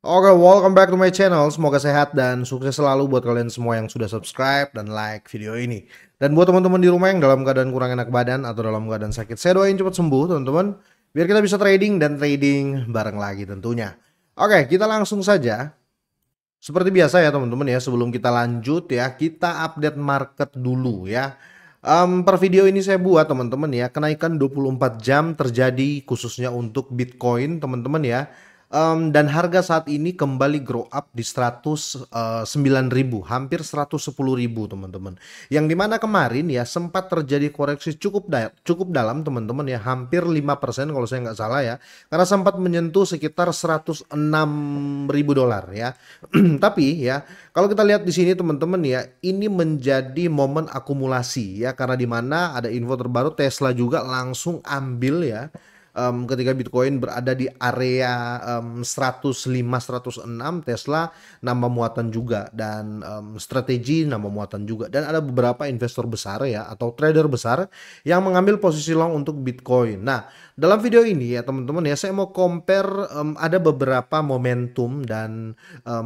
Oke, welcome back to my channel. Semoga sehat dan sukses selalu buat kalian semua yang sudah subscribe dan like video ini. Dan buat teman-teman di rumah yang dalam keadaan kurang enak badan atau dalam keadaan sakit, saya doain cepat sembuh, teman-teman. Biar kita bisa trading dan trading bareng lagi tentunya. Oke, kita langsung saja. Seperti biasa ya teman-teman ya, sebelum kita lanjut ya, kita update market dulu ya. Per video ini saya buat teman-teman ya, kenaikan 24 jam terjadi khususnya untuk Bitcoin teman-teman ya. Dan harga saat ini kembali grow up di 109.000, hampir 110.000 teman-teman. Yang dimana kemarin ya sempat terjadi koreksi cukup dalam teman-teman ya, hampir 5% kalau saya nggak salah ya. Karena sempat menyentuh sekitar 106.000 dolar ya. Tapi ya, kalau kita lihat di sini teman-teman ya, ini menjadi momen akumulasi ya, karena di mana ada info terbaru Tesla juga langsung ambil ya, ketika Bitcoin berada di area 105-106, Tesla nambah muatan juga dan strategi nambah muatan juga, dan ada beberapa investor besar ya atau trader besar yang mengambil posisi long untuk Bitcoin. Nah, dalam video ini ya teman-teman ya, saya mau compare ada beberapa momentum dan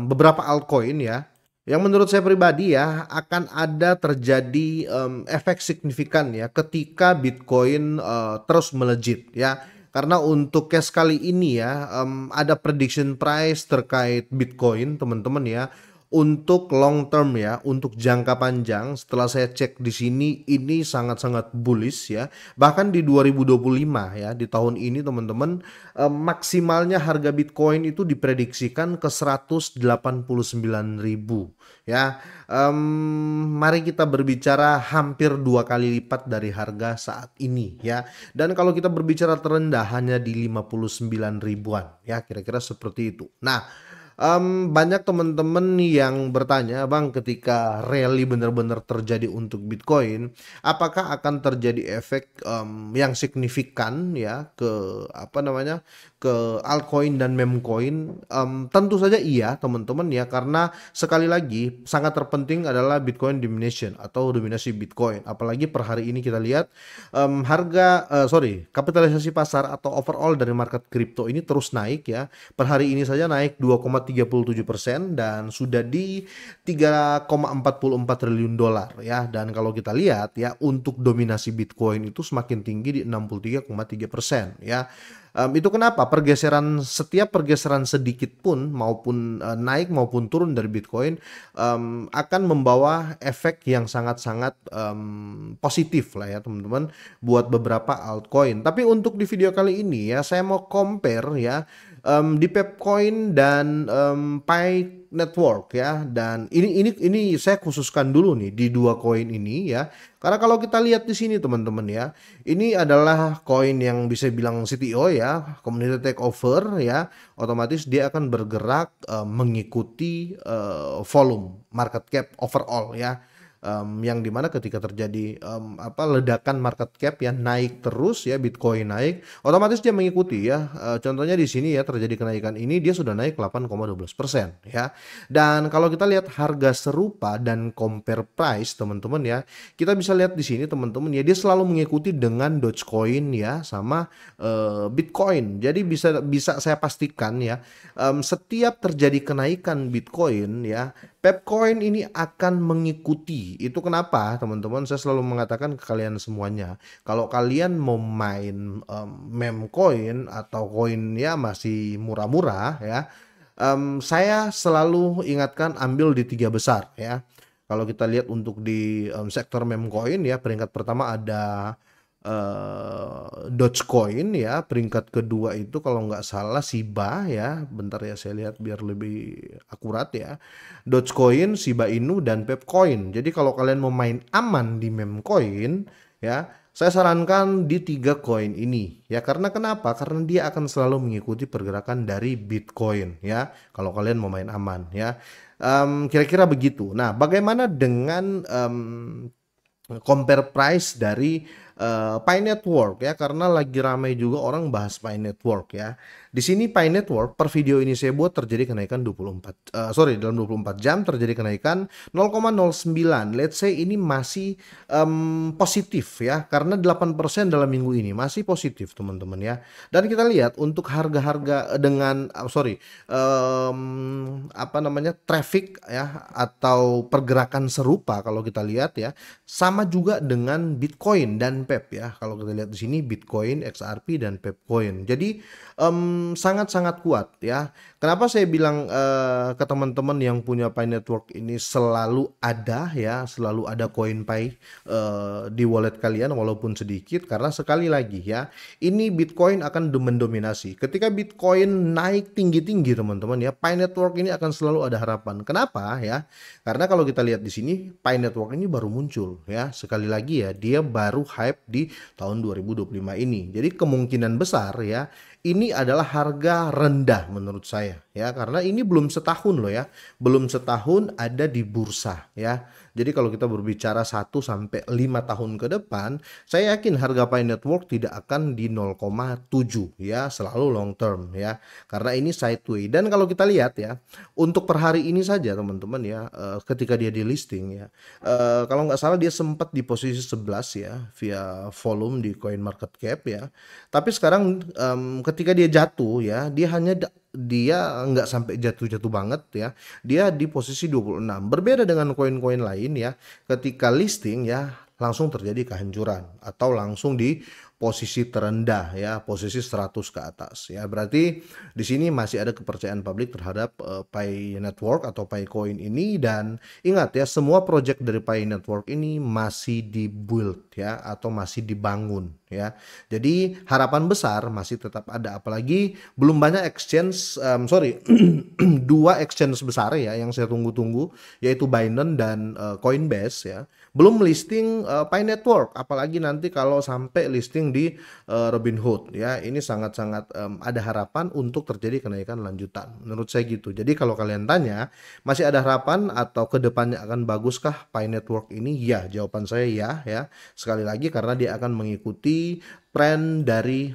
beberapa altcoin ya yang menurut saya pribadi ya akan ada terjadi efek signifikan ya ketika Bitcoin terus melejit ya. Karena untuk case kali ini ya, ada prediction price terkait Bitcoin teman-teman ya, untuk long term ya, untuk jangka panjang. Setelah saya cek di sini, ini sangat-sangat bullish ya. Bahkan di 2025 ya, di tahun ini teman-teman, maksimalnya harga Bitcoin itu diprediksikan ke 189.000 ya. Mari kita berbicara hampir 2 kali lipat dari harga saat ini ya. Dan kalau kita berbicara terendah hanya di 59 ribuan ya, kira-kira seperti itu. Nah, banyak teman-teman yang bertanya, Bang, ketika rally benar-benar terjadi untuk Bitcoin, apakah akan terjadi efek yang signifikan ya ke apa namanya, ke altcoin dan memecoin? Tentu saja iya teman-teman ya, karena sekali lagi sangat terpenting adalah Bitcoin domination atau dominasi Bitcoin. Apalagi per hari ini kita lihat kapitalisasi pasar atau overall dari market kripto ini terus naik ya. Per hari ini saja naik 2,37% dan sudah di 3,44 triliun dolar ya. Dan kalau kita lihat ya, untuk dominasi Bitcoin itu semakin tinggi di 63,3% ya. Itu kenapa setiap pergeseran sedikit pun maupun naik maupun turun dari Bitcoin akan membawa efek yang sangat-sangat positif lah ya teman-teman buat beberapa altcoin. Tapi untuk di video kali ini ya, saya mau compare ya di Pepcoin dan Pi Network ya. Dan ini saya khususkan dulu nih di dua koin ini ya. Karena kalau kita lihat di sini teman-teman ya, ini adalah koin yang bisa bilang CTO ya, community takeover ya. Otomatis dia akan bergerak mengikuti volume market cap overall ya. Yang dimana ketika terjadi ledakan market cap ya, naik terus ya, Bitcoin naik, otomatis dia mengikuti ya. Contohnya di sini ya, terjadi kenaikan ini dia sudah naik 8,12% ya. Dan kalau kita lihat harga serupa dan compare price teman-teman ya, kita bisa lihat di sini teman-teman ya, dia selalu mengikuti dengan Dogecoin ya sama Bitcoin. Jadi bisa saya pastikan ya, setiap terjadi kenaikan Bitcoin ya, Pepcoin ini akan mengikuti. Itu kenapa teman-teman saya selalu mengatakan ke kalian semuanya, kalau kalian mau main meme coin atau koin ya masih murah-murah ya, saya selalu ingatkan ambil di tiga besar ya. Kalau kita lihat untuk di sektor meme coin ya, peringkat pertama ada Dogecoin ya, peringkat kedua itu kalau nggak salah Shiba ya, bentar ya saya lihat biar lebih akurat ya. Dogecoin, Shiba Inu, dan Pepcoin. Jadi kalau kalian mau main aman di meme coin ya, saya sarankan di tiga koin ini ya. Karena kenapa? Karena dia akan selalu mengikuti pergerakan dari Bitcoin ya, kalau kalian mau main aman ya. Kira-kira begitu. Nah, bagaimana dengan compare price dari Pi Network ya, karena lagi ramai juga orang bahas Pi Network ya. Di sini Pi Network per video ini saya buat terjadi kenaikan 24 dalam 24 jam terjadi kenaikan 0,09. Let's say ini masih positif ya, karena 8% dalam minggu ini masih positif teman-teman ya. Dan kita lihat untuk harga-harga dengan apa namanya, traffic ya atau pergerakan serupa kalau kita lihat ya, sama juga dengan Bitcoin dan PEP ya. Kalau kita lihat di sini Bitcoin, XRP dan PEP coin. Jadi sangat-sangat kuat ya. Kenapa saya bilang ke teman-teman yang punya Pi Network ini selalu ada ya, selalu ada koin Pi di wallet kalian walaupun sedikit, karena sekali lagi ya, ini Bitcoin akan mendominasi. Ketika Bitcoin naik tinggi-tinggi teman-teman ya, Pi Network ini akan selalu ada harapan. Kenapa ya? Karena kalau kita lihat di sini Pi Network ini baru muncul ya. Sekali lagi ya, dia baru hype di tahun 2025 ini. Jadi kemungkinan besar ya, ini adalah harga rendah menurut saya ya, karena ini belum setahun loh ya, belum setahun ada di bursa ya. Jadi kalau kita berbicara 1 sampai 5 tahun ke depan, saya yakin harga Pi Network tidak akan di 0,7 ya, selalu long term ya, karena ini sideway. Dan kalau kita lihat ya, untuk per hari ini saja teman-teman ya, ketika dia di listing ya, kalau nggak salah dia sempat di posisi 11 ya via volume di coin market cap ya. Tapi sekarang ketika dia jatuh ya, dia nggak sampai jatuh-jatuh banget ya. Dia di posisi 26. Berbeda dengan koin-koin lain ya, ketika listing ya langsung terjadi kehancuran atau langsung di posisi terendah ya, posisi 100 ke atas ya. Berarti di sini masih ada kepercayaan publik terhadap Pi Network atau Pi Coin ini. Dan ingat ya, semua project dari Pi Network ini masih dibuild ya, atau masih dibangun ya. Jadi harapan besar masih tetap ada, apalagi belum banyak exchange, dua exchange besar ya yang saya tunggu-tunggu, yaitu Binance dan Coinbase ya, belum listing Pi Network, apalagi nanti kalau sampai listing di Robinhood ya. Ini sangat-sangat ada harapan untuk terjadi kenaikan lanjutan menurut saya gitu. Jadi kalau kalian tanya masih ada harapan atau kedepannya akan baguskah Pi Network ini, ya jawaban saya ya. Sekali lagi karena dia akan mengikuti tren dari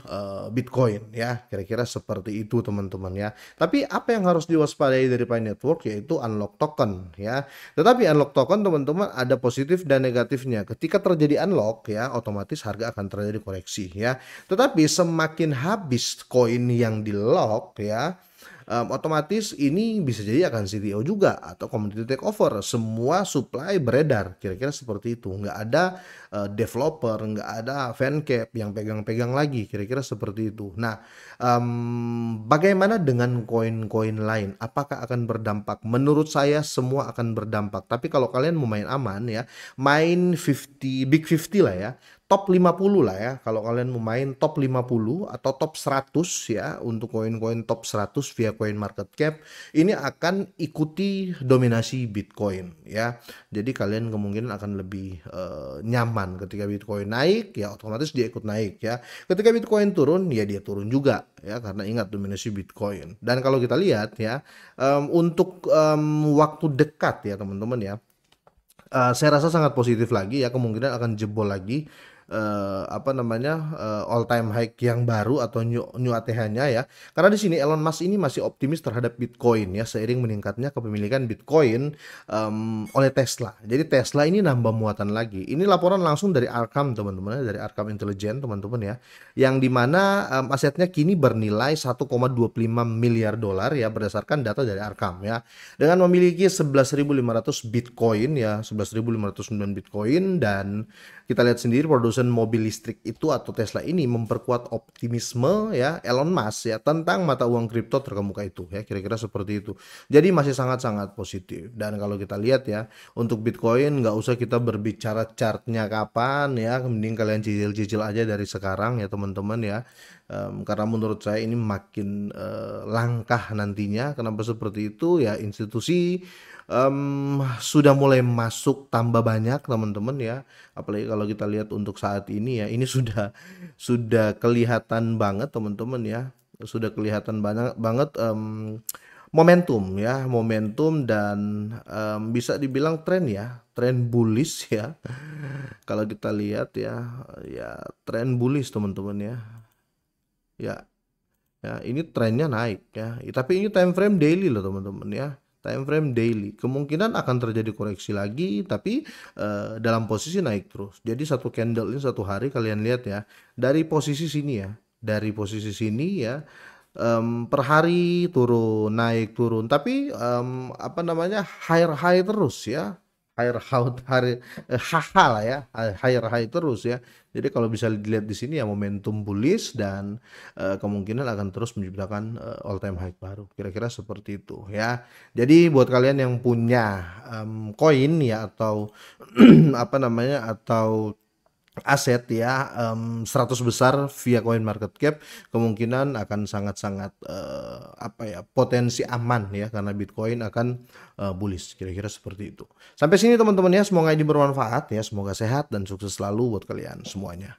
Bitcoin ya, kira-kira seperti itu teman-teman ya. Tapi apa yang harus diwaspadai dari Pi Network yaitu unlock token ya. Tetapi unlock token teman-teman ada positif dan negatifnya. Ketika terjadi unlock ya, otomatis harga akan terjadi koreksi ya. Tetapi semakin habis koin yang di lock ya, otomatis ini bisa jadi akan CTO juga atau community takeover, semua supply beredar, kira-kira seperti itu. Nggak ada developer, nggak ada fancap yang pegang-pegang lagi, kira-kira seperti itu. Nah, bagaimana dengan koin-koin lain? Apakah akan berdampak? Menurut saya semua akan berdampak. Tapi kalau kalian mau main aman ya, main 50 big 50 lah ya, top 50 lah ya. Kalau kalian mau main top 50 atau top 100 ya, untuk koin-koin top 100 via coin market cap, ini akan ikuti dominasi Bitcoin ya. Jadi kalian kemungkinan akan lebih nyaman. Ketika Bitcoin naik ya otomatis dia ikut naik ya. Ketika Bitcoin turun ya dia turun juga ya, karena ingat dominasi Bitcoin. Dan kalau kita lihat ya, untuk waktu dekat ya teman-teman ya, saya rasa sangat positif lagi ya, kemungkinan akan jebol lagi apa namanya, all time high yang baru atau new ATH-nya ya. Karena di sini Elon Musk ini masih optimis terhadap Bitcoin ya, seiring meningkatnya kepemilikan Bitcoin oleh Tesla. Jadi Tesla ini nambah muatan lagi. Ini laporan langsung dari Arkham teman-teman, dari Arkham Intelligence teman-teman ya, yang dimana asetnya kini bernilai 1,25 miliar dolar ya, berdasarkan data dari Arkham ya, dengan memiliki 11.500 Bitcoin ya, 11.509 Bitcoin. Dan kita lihat sendiri produsen mobil listrik itu atau Tesla ini memperkuat optimisme ya Elon Musk ya tentang mata uang kripto terkemuka itu ya, kira-kira seperti itu. Jadi masih sangat-sangat positif. Dan kalau kita lihat ya, untuk Bitcoin nggak usah kita berbicara chartnya kapan ya, mending kalian cicil-cicil aja dari sekarang ya teman-teman ya. Karena menurut saya ini makin langkah nantinya. Kenapa seperti itu ya, institusi sudah mulai masuk tambah banyak teman-teman ya. Apalagi kalau kita lihat untuk saat ini ya, ini sudah kelihatan banget teman-teman ya, sudah kelihatan banget momentum ya, momentum dan bisa dibilang tren ya, tren bullish ya. Kalau kita lihat ya, ya tren bullish teman-teman ya. Ya, ya ini trennya naik ya. Tapi ini time frame daily loh teman-teman ya. Time frame daily. Kemungkinan akan terjadi koreksi lagi, tapi dalam posisi naik terus. Jadi satu candle ini satu hari kalian lihat ya. Dari posisi sini ya. Dari posisi sini ya. Per hari turun naik turun tapi apa namanya higher high terus ya, higher hari HH lah ya, higher high terus ya. Jadi kalau bisa dilihat di sini ya momentum bullish dan kemungkinan akan terus menciptakan all time high baru, kira-kira seperti itu ya. Jadi buat kalian yang punya koin ya atau apa namanya atau aset ya 100 besar via coin market cap, kemungkinan akan sangat-sangat apa ya potensi aman ya karena Bitcoin akan bullish, kira-kira seperti itu. Sampai sini teman-teman ya, semoga ini bermanfaat ya, semoga sehat dan sukses selalu buat kalian semuanya.